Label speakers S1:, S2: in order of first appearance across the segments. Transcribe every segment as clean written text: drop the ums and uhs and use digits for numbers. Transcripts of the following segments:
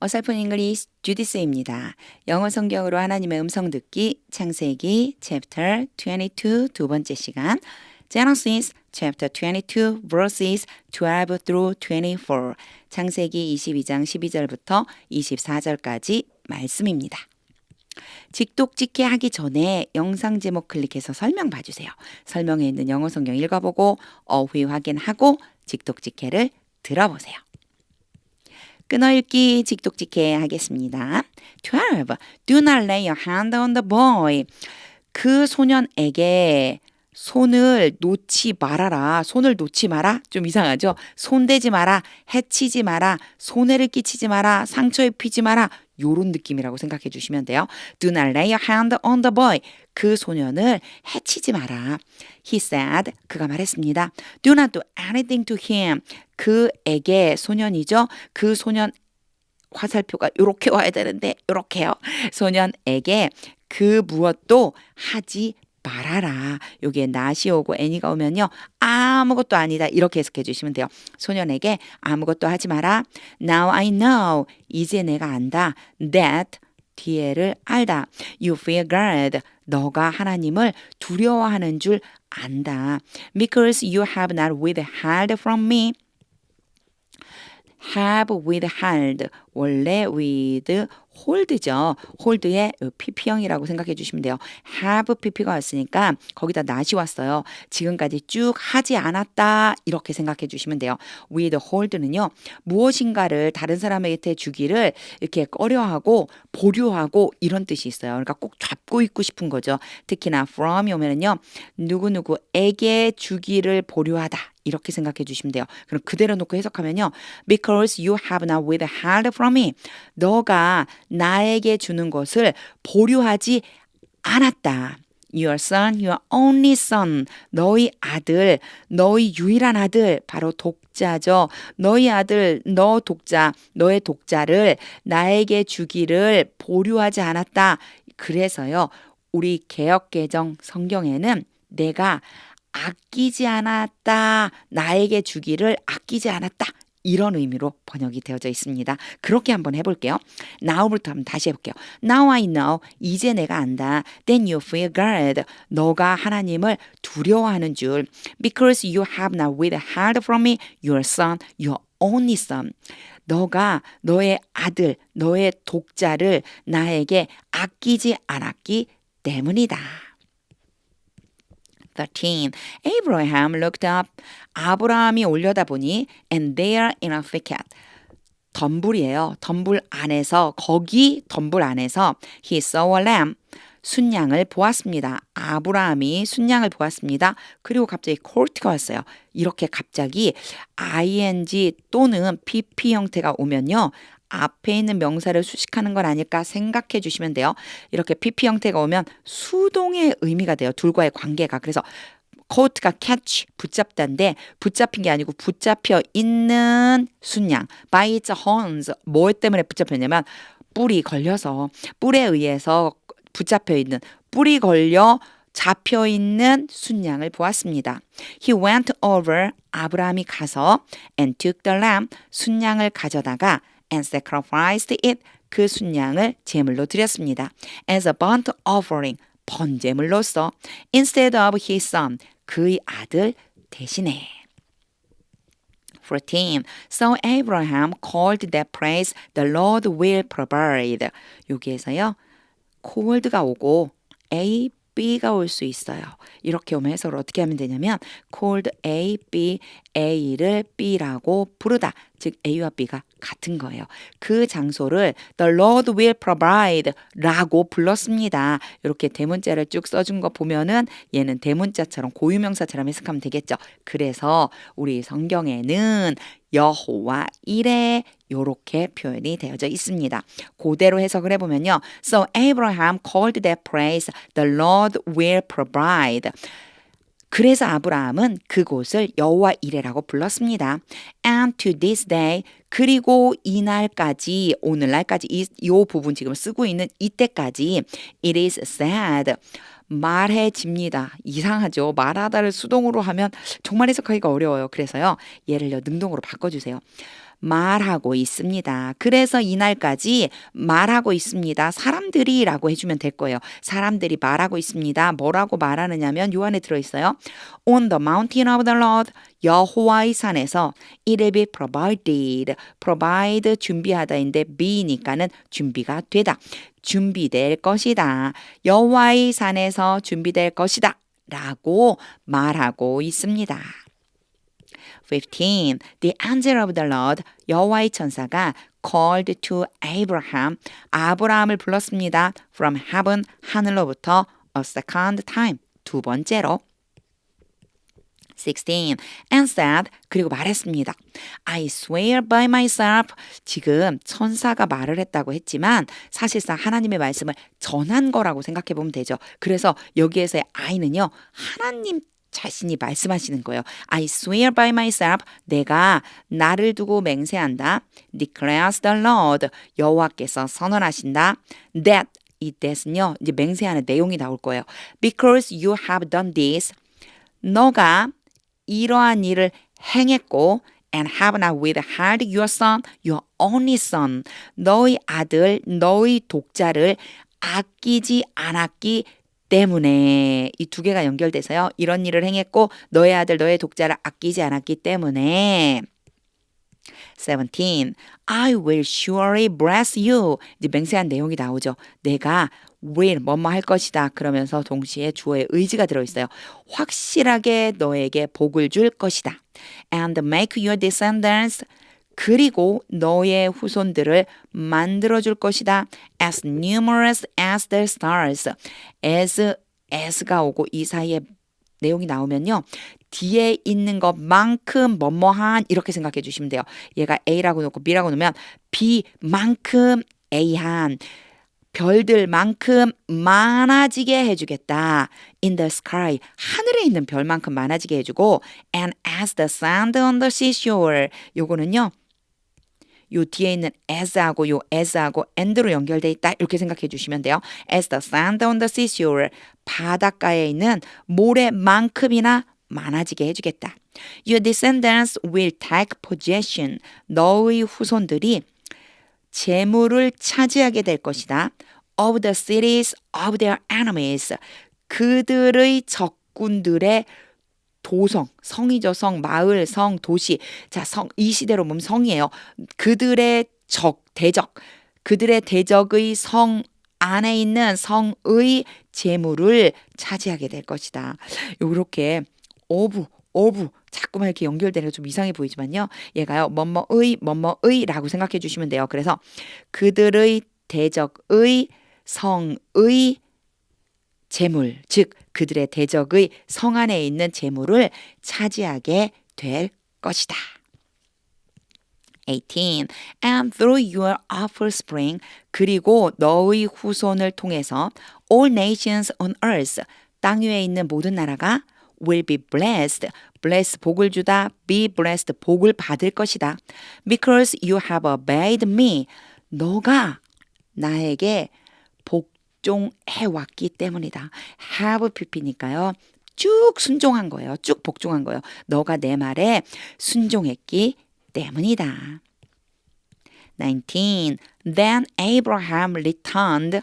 S1: 어설픈 잉글리시 주디스입니다. 영어 성경으로 하나님의 음성 듣기 창세기 chapter 22 두 번째 시간 Genesis chapter 22 verses 12 through 24 창세기 22장 12절부터 24절까지 말씀입니다. 직독직해 하기 전에 영상 제목 클릭해서 설명 봐주세요. 설명에 있는 영어 성경 읽어보고 어휘 확인하고 직독직해를 들어보세요. 끊어읽기 직독직해 하겠습니다. 12. Do not lay your hand on the boy. 그 소년에게 손을 놓지 말아라. 손을 놓지 마라. 좀 이상하죠? 손대지 마라. 해치지 마라. 손해를 끼치지 마라. 상처 입히지 마라. 요런 느낌이라고 생각해 주시면 돼요. Do not lay your hand on the boy. 그 소년을 해치지 마라. He said, 그가 말했습니다. Do not do anything to him. 그에게 소년이죠. 그 소년 화살표가 요렇게 와야 되는데 요렇게요. 소년에게 그 무엇도 하지 말아라. 여기에 not이 오고 any가 오면요. 아무것도 아니다. 이렇게 해석해 주시면 돼요. 소년에게 아무것도 하지 마라. Now I know. 이제 내가 안다. That 뒤에를 알다. You fear God. 너가 하나님을 두려워하는 줄 안다. Because you have not withheld from me. have withheld 원래 withhold죠. hold의 pp형이라고 생각해 주시면 돼요. have pp가 왔으니까 거기다 not이 왔어요. 지금까지 쭉 하지 않았다 이렇게 생각해 주시면 돼요. withhold는요. 무엇인가를 다른 사람에게 주기를 이렇게 꺼려하고 보류하고 이런 뜻이 있어요. 그러니까 꼭 잡고 있고 싶은 거죠. 특히나 from이 오면은요. 누구누구에게 주기를 보류하다. 이렇게 생각해 주시면 돼요. 그럼 그대로 놓고 해석하면요. Because you have not withheld from me. 너가 나에게 주는 것을 보류하지 않았다. Your son, your only son. 너희 아들, 너희 유일한 아들. 바로 독자죠. 너희 아들, 너 독자, 너의 독자를 나에게 주기를 보류하지 않았다. 그래서요. 우리 개역개정 성경에는 내가 아끼지 않았다. 나에게 주기를 아끼지 않았다. 이런 의미로 번역이 되어져 있습니다. 그렇게 한번 해볼게요. Now부터 한번 다시 해볼게요. Now I know. 이제 내가 안다. Then you fear God. 너가 하나님을 두려워하는 줄. Because you have not withheld from me your son, your only son. 너가 너의 아들, 너의 독자를 나에게 아끼지 않았기 때문이다. 13. Abraham looked up. 아브라함이 올려다보니 and there in a thicket. 덤불이에요. 덤불 안에서 거기 덤불 안에서 he saw a lamb. 순양을 보았습니다. 아브라함이 순양을 보았습니다. 그리고 갑자기 court가 왔어요. 이렇게 갑자기 ing 또는 pp 형태가 오면요. 앞에 있는 명사를 수식하는 건 아닐까 생각해 주시면 돼요. 이렇게 pp 형태가 오면 수동의 의미가 돼요. 둘과의 관계가. 그래서 coat가 catch, 붙잡다인데 붙잡힌 게 아니고 붙잡혀 있는 순양. by its horns. 뭐 때문에 붙잡혔냐면 뿔이 걸려서 뿔에 의해서 붙잡혀 있는 뿔이 걸려 잡혀 있는 순양을 보았습니다. He went over. 아브라함이 가서 and took the lamb. 순양을 가져다가 and sacrificed it. 그 순양을 제물로 드렸습니다. As a burnt offering. 번제물로서 instead of his son. 그의 아들 대신에. 14. So Abraham called that place the Lord will provide. 여기에서요. cold가 오고 A, B가 올 수 있어요. 이렇게 오면 해석을 어떻게 하면 되냐면 called A, B, A를 B라고 부르다. 즉 A와 B가 같은 거예요. 그 장소를 The Lord will provide 라고 불렀습니다. 이렇게 대문자를 쭉 써준 거 보면은 얘는 대문자처럼 고유명사처럼 해석하면 되겠죠. 그래서 우리 성경에는 여호와 이레 이렇게 표현이 되어져 있습니다. 그대로 해석을 해보면요. So Abraham called that place the Lord will provide. 그래서 아브라함은 그곳을 여호와 이레라고 불렀습니다. And to this day, 그리고 이날까지, 오늘날까지 이 부분 지금 쓰고 있는 이때까지 it is said. 말해집니다. 이상하죠. 말하다를 수동으로 하면 정말 해석하기가 어려워요. 그래서요. 얘를요. 능동으로 바꿔주세요. 말하고 있습니다. 그래서 이날까지 말하고 있습니다. 사람들이 라고 해주면 될 거예요. 사람들이 말하고 있습니다. 뭐라고 말하느냐면 요 안에 들어있어요. On the mountain of the Lord, 여호와의 산에서 it will be provided. provide 준비하다인데 be니까는 준비가 되다. 준비될 것이다. 여호와의 산에서 준비될 것이다. 라고 말하고 있습니다. 15. The angel of the Lord, 여호와의 천사가 called to Abraham, 아브라함을 불렀습니다. From heaven, 하늘로부터 a second time, 두 번째로. 16. And said, 그리고 말했습니다. I swear by myself. 지금 천사가 말을 했다고 했지만 사실상 하나님의 말씀을 전한 거라고 생각해 보면 되죠. 그래서 여기에서의 I는요, 하나님 자신이 말씀하시는 거예요. I swear by myself. 내가 나를 두고 맹세한다. Declares the Lord. 여호와께서 선언하신다. That, 이 that은요, 이제 맹세하는 내용이 나올 거예요. Because you have done this. 너가 이러한 일을 행했고 and have not withheld your son, your only son. 너의 아들, 너의 독자를 아끼지 않았기 때문에 이 두 개가 연결돼서요. 이런 일을 행했고 너의 아들, 너의 독자를 아끼지 않았기 때문에 17. I will surely bless you. 이제 맹세한 내용이 나오죠. 내가 will 뭐뭐 할 것이다. 그러면서 동시에 주어의 의지가 들어있어요. 확실하게 너에게 복을 줄 것이다. And make your descendants 그리고 너의 후손들을 만들어줄 것이다. As numerous as the stars. as가 오고 이 사이에 내용이 나오면요. 뒤에 있는 것만큼 뭐뭐한 이렇게 생각해 주시면 돼요. 얘가 A라고 놓고 B라고 놓으면 B만큼 A한 별들만큼 많아지게 해주겠다. In the sky, 하늘에 있는 별만큼 많아지게 해주고 and as the sand on the seashore, 요거는요. 요 뒤에 있는 as하고 요 as하고 and로 연결돼 있다. 이렇게 생각해 주시면 돼요. As the sand on the seashore, 바닷가에 있는 모래만큼이나 많아지게 해주겠다. Your descendants will take possession. 너의 후손들이 재물을 차지하게 될 것이다. Of the cities of their enemies. 그들의 적군들의 도성, 성이죠. 성, 마을, 성, 도시. 자, 이 시대로 보면 성이에요. 그들의 대적. 그들의 대적의 성 안에 있는 성의 재물을 차지하게 될 것이다. 이렇게 of 자꾸만 이렇게 연결되는 게 좀 이상해 보이지만요. 얘가요. 뭐뭐의 라고 생각해 주시면 돼요. 그래서 그들의 대적의 성의 재물, 즉 그들의 대적의 성 안에 있는 재물을 차지하게 될 것이다. 18. And through your offspring, 그리고 너의 후손을 통해서 all nations on earth, 땅 위에 있는 모든 나라가 will be blessed. bless 복을 주다. be blessed 복을 받을 것이다. Because you have obeyed me. 너가 나에게 복종해 왔기 때문이다. have pp니까요. 쭉 순종한 거예요. 쭉 복종한 거예요. 너가 내 말에 순종했기 때문이다. 19. Then Abraham returned.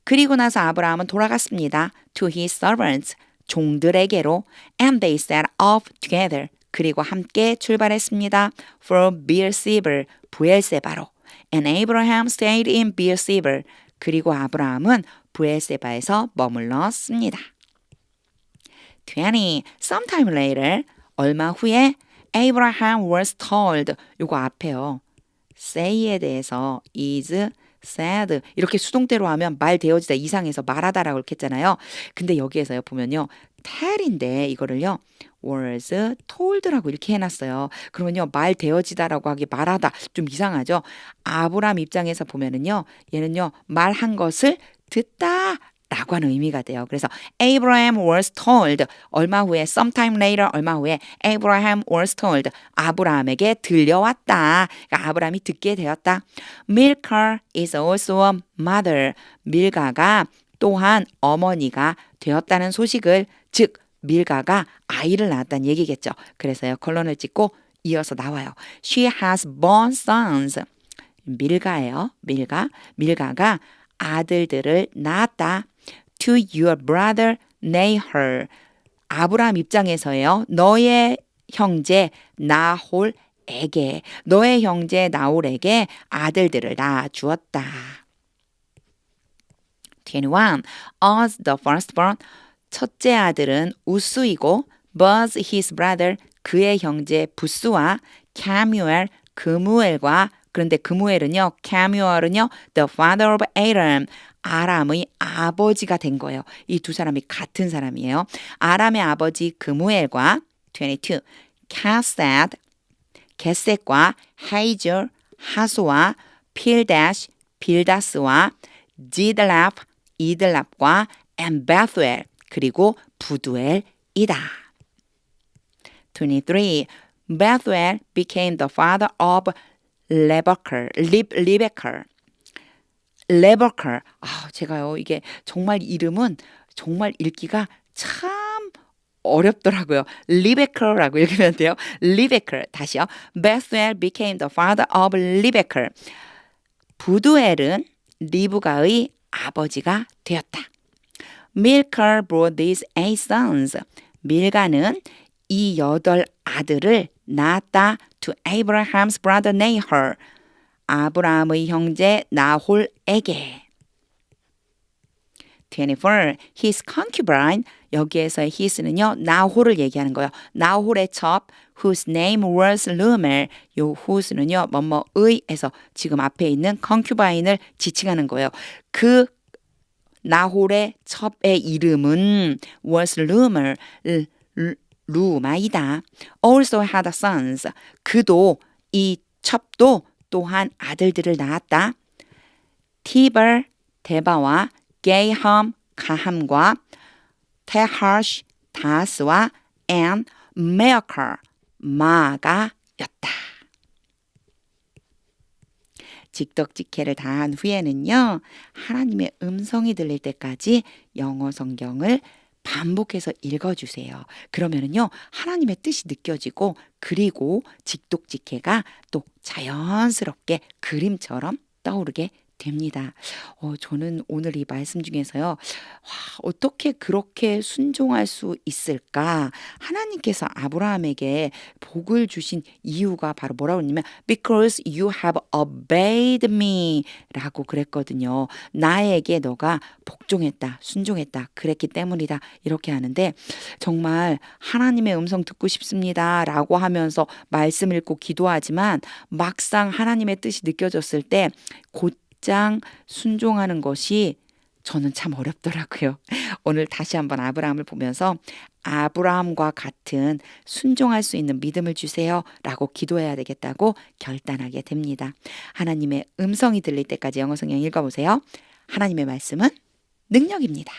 S1: 그리고 나서 아브라함은 돌아갔습니다. To his servants. 종들에게로 and they set off together. 그리고 함께 출발했습니다. For Beersheba, 부엘세바로. And Abraham stayed in Beersheba. 그리고 아브라함은 부엘세바에서 머물렀습니다. 20. Sometime later, 얼마 후에 Abraham was told. 요거 앞에요. say에 대해서 is, said 이렇게 수동태로 하면 말 되어지다 이상해서 말하다라고 이렇게 했잖아요. 근데 여기에서요 보면요. tell인데 이거를요. was told라고 이렇게 해놨어요. 그러면요. 말 되어지다라고 하기 말하다 좀 이상하죠. 아브라함 입장에서 보면은요. 얘는요. 말한 것을 듣다 라고 하는 의미가 돼요. 그래서 Abraham was told 얼마 후에 sometime later 얼마 후에 Abraham was told 아브라함에게 들려왔다. 그러니까 아브라함이 듣게 되었다. Milcah is also a mother. 밀가가 또한 어머니가 되었다는 소식을 즉 밀가가 아이를 낳았다는 얘기겠죠. 그래서요. 컬런을 찍고 이어서 나와요. She has born sons. 밀가예요. 밀가가 아들들을 낳았다. To your brother Nahor. 아브라함 입장에서예요. 너의 형제 나홀에게, 너의 형제 나홀에게 아들들을 낳아 주었다. 21. As the firstborn. 첫째 아들은 우스이고 Buzz his brother. 그의 형제 부스와 캐뮤엘 그무엘과, 그런데 그무엘은요, 캐뮤얼은요, the father of Aram, 아람의 아버지가 된 거예요. 이 두 사람이 같은 사람이에요. 아람의 아버지 그무엘과 22. 캐셋, 게셋과 헤이절, 하소와 필다시, 빌다스와 지들랍, 이들랍과 엠베스웰, 그리고 부두엘이다. 23. Bethuel became the father of Rebekah. 제가요, 이게 정말 이름은 정말 읽기가 참 어렵더라고요. 리베카라고 읽으면 돼요. 리베카. 다시요. Bethuel became the father of Rebekah. 부두엘은 리브가의 아버지가 되었다. Milcah brought these 8 sons. 밀가는 이 8 아들을 낳았다. To Abraham's brother Nahor. 아브라함의 형제 나홀에게. 24. His concubine. 여기에서의 his는요, 나홀을 얘기하는 거예요. 나홀의 첩, whose name was Lumer. 요 whose는요, 뭐뭐의에서 지금 앞에 있는 concubine을 지칭하는 거예요. 그 나홀의 첩의 이름은 was Lumer. 루마이다. Also had sons. 그도, 이 첩도 또한 아들들을 낳았다. 티벌, 데바와 게이함, 가함과 테하시, 다스와 앤, 메어커, 마가였다. 직독직해를 다한 후에는요, 하나님의 음성이 들릴 때까지 영어 성경을 반복해서 읽어주세요. 그러면은요, 하나님의 뜻이 느껴지고, 그리고 직독직해가 또 자연스럽게 그림처럼 떠오르게 됩니다. 저는 오늘 이 말씀 중에서요, 와, 어떻게 그렇게 순종할 수 있을까? 하나님께서 아브라함에게 복을 주신 이유가 바로 뭐라고 했냐면 because you have obeyed me 라고 그랬거든요. 나에게 너가 복종했다, 순종했다, 그랬기 때문이다, 이렇게 하는데, 정말 하나님의 음성 듣고 싶습니다 라고 하면서 말씀 읽고 기도하지만 막상 하나님의 뜻이 느껴졌을 때 곧장 순종하는 것이 저는 참 어렵더라고요. 오늘 다시 한번 아브라함을 보면서 아브라함과 같은 순종할 수 있는 믿음을 주세요 라고 기도해야 되겠다고 결단하게 됩니다. 하나님의 음성이 들릴 때까지 영어 성경 읽어보세요. 하나님의 말씀은 능력입니다.